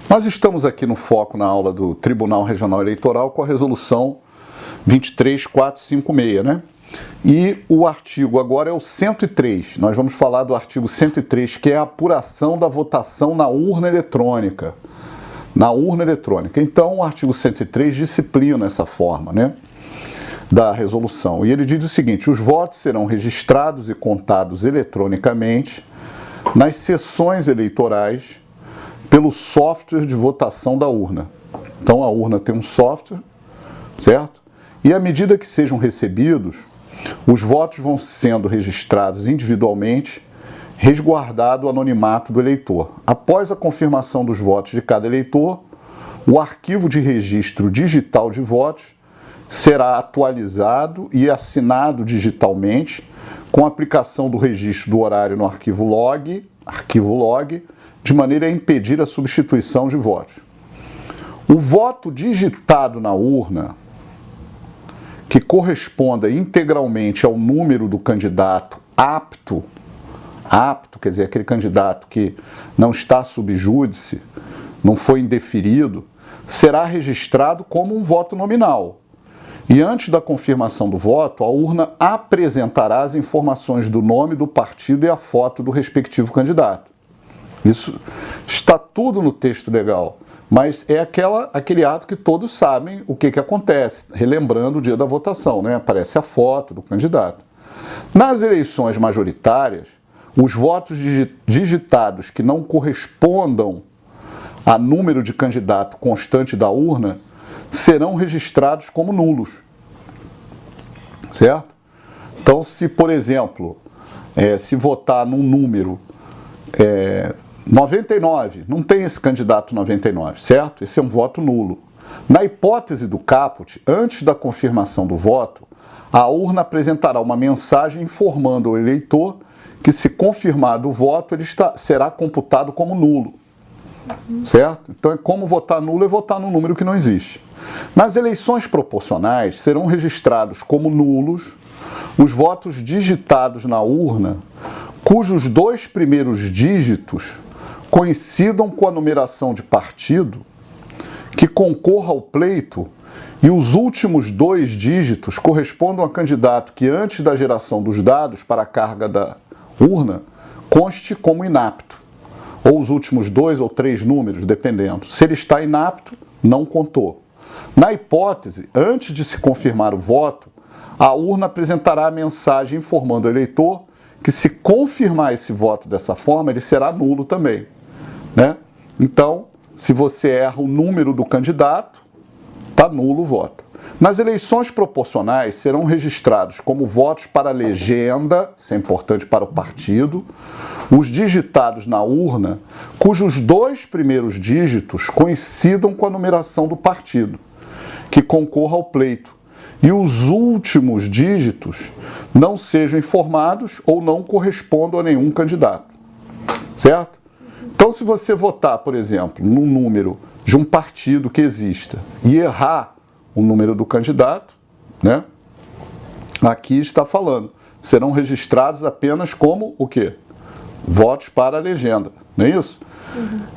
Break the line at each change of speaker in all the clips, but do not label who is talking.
Nós estamos aqui no foco na aula do Tribunal Regional Eleitoral com a resolução 23456, né? E o artigo agora é o 103. Nós vamos falar do artigo 103, que é a apuração da votação na urna eletrônica. Na urna eletrônica. Então, o artigo 103 disciplina essa forma, né, da resolução. E ele diz o seguinte: os votos serão registrados e contados eletronicamente nas sessões eleitorais pelo software de votação da urna. Então, a urna tem um software, certo? E à medida que sejam recebidos, os votos vão sendo registrados individualmente, resguardado o anonimato do eleitor. Após a confirmação dos votos de cada eleitor, o arquivo de registro digital de votos será atualizado e assinado digitalmente com a aplicação do registro do horário no arquivo log, de maneira a impedir a substituição de votos. O voto digitado na urna, que corresponda integralmente ao número do candidato apto, quer dizer, aquele candidato que não está sub júdice, não foi indeferido, será registrado como um voto nominal. E antes da confirmação do voto, a urna apresentará as informações do nome do partido e a foto do respectivo candidato. Isso está tudo no texto legal, mas é aquele ato que todos sabem o que acontece, relembrando o dia da votação, né? Aparece a foto do candidato. Nas eleições majoritárias, os votos digitados que não correspondam a número de candidato constante da urna serão registrados como nulos, certo? Então, se, por exemplo, se votar num número 99, não tem esse candidato 99, certo? Esse é um voto nulo. Na hipótese do caput, antes da confirmação do voto, a urna apresentará uma mensagem informando ao eleitor que, se confirmado o voto, ele será computado como nulo, certo? Então, é como votar nulo é votar num número que não existe. Nas eleições proporcionais, serão registrados como nulos os votos digitados na urna cujos dois primeiros dígitos coincidam com a numeração de partido que concorra ao pleito e os últimos dois dígitos correspondam a candidato que, antes da geração dos dados para a carga da urna, conste como inapto, ou os últimos 2 ou 3 números, dependendo. Se ele está inapto, não contou. Na hipótese, antes de se confirmar o voto, a urna apresentará a mensagem informando o eleitor que, se confirmar esse voto dessa forma, ele será nulo também, né? Então, se você erra o número do candidato, está nulo o voto. Nas eleições proporcionais, serão registrados como votos para a legenda, isso é importante para o partido, os digitados na urna, cujos dois primeiros dígitos coincidam com a numeração do partido que concorra ao pleito, e os últimos dígitos não sejam informados ou não correspondam a nenhum candidato, certo? Então, se você votar, por exemplo, num número de um partido que exista e errar o número do candidato, né? Aqui está falando, serão registrados apenas como o quê? Votos para a legenda, não é isso?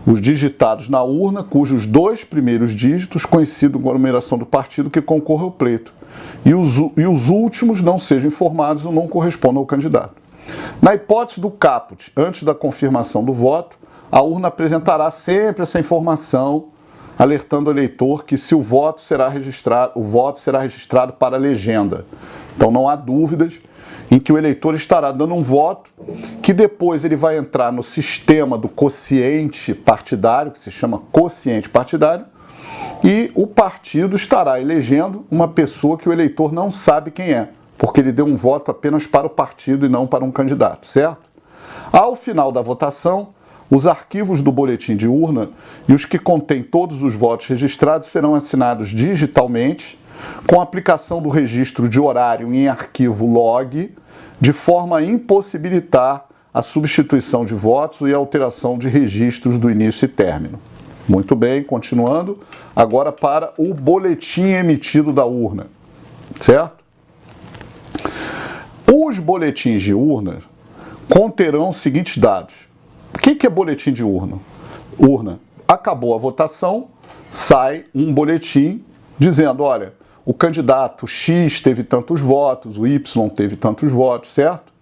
Os digitados na urna, cujos dois primeiros dígitos coincidam com a numeração do partido que concorre ao pleito, e os últimos não sejam informados ou não correspondam ao candidato. Na hipótese do caput, antes da confirmação do voto, a urna apresentará sempre essa informação, alertando o eleitor que, se o voto será registrado para a legenda. Então, não há dúvidas em que o eleitor estará dando um voto que depois ele vai entrar no sistema do quociente partidário, que se chama quociente partidário, e o partido estará elegendo uma pessoa que o eleitor não sabe quem é, porque ele deu um voto apenas para o partido e não para um candidato, certo? Ao final da votação, os arquivos do boletim de urna e os que contêm todos os votos registrados serão assinados digitalmente, com a aplicação do registro de horário em arquivo log, de forma a impossibilitar a substituição de votos e a alteração de registros do início e término. Muito bem, continuando, agora para o boletim emitido da urna, certo? Os boletins de urna conterão os seguintes dados. O que é boletim de urna? acabou a votação, sai um boletim dizendo, olha, o candidato X teve tantos votos, o Y teve tantos votos, certo?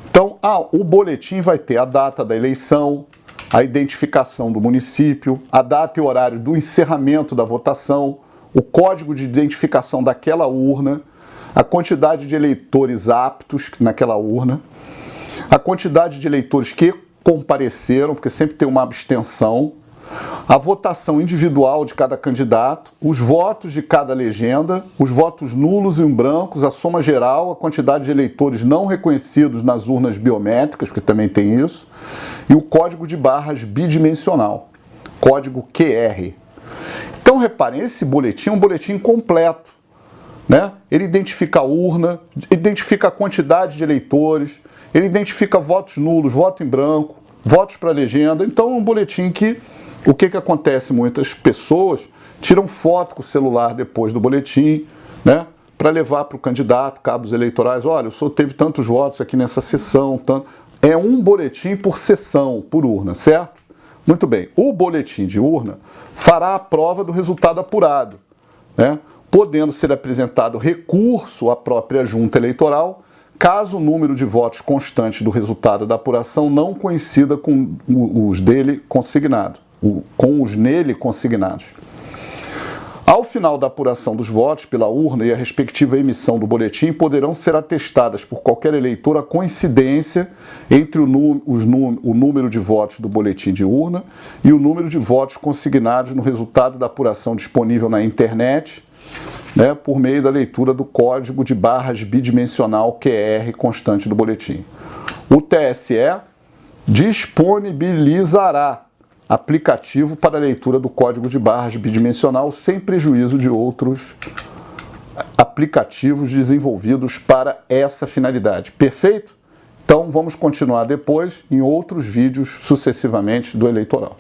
Então, o boletim vai ter a data da eleição, a identificação do município, a data e horário do encerramento da votação, o código de identificação daquela urna, a quantidade de eleitores aptos naquela urna, a quantidade de eleitores que compareceram, porque sempre tem uma abstenção, a votação individual de cada candidato, os votos de cada legenda, os votos nulos e brancos, a soma geral, a quantidade de eleitores não reconhecidos nas urnas biométricas, porque também tem isso, e o código de barras bidimensional, código QR. Então, reparem, esse boletim é um boletim completo, né? Ele identifica a urna, identifica a quantidade de eleitores, ele identifica votos nulos, voto em branco, votos para legenda. Então, é um boletim que, o que acontece? Muitas pessoas tiram foto com o celular depois do boletim, né? Para levar para o candidato, cabos eleitorais. Olha, o senhor teve tantos votos aqui nessa sessão. É um boletim por sessão, por urna, certo? Muito bem. O boletim de urna fará a prova do resultado apurado, né? Podendo ser apresentado recurso à própria junta eleitoral, caso o número de votos constante do resultado da apuração não coincida com os nele consignados. Ao final da apuração dos votos pela urna e a respectiva emissão do boletim, poderão ser atestadas por qualquer eleitor a coincidência entre o número de votos do boletim de urna e o número de votos consignados no resultado da apuração disponível na internet, né, por meio da leitura do código de barras bidimensional QR constante do boletim. O TSE disponibilizará aplicativo para a leitura do código de barras bidimensional sem prejuízo de outros aplicativos desenvolvidos para essa finalidade. Perfeito? Então vamos continuar depois em outros vídeos sucessivamente do eleitoral.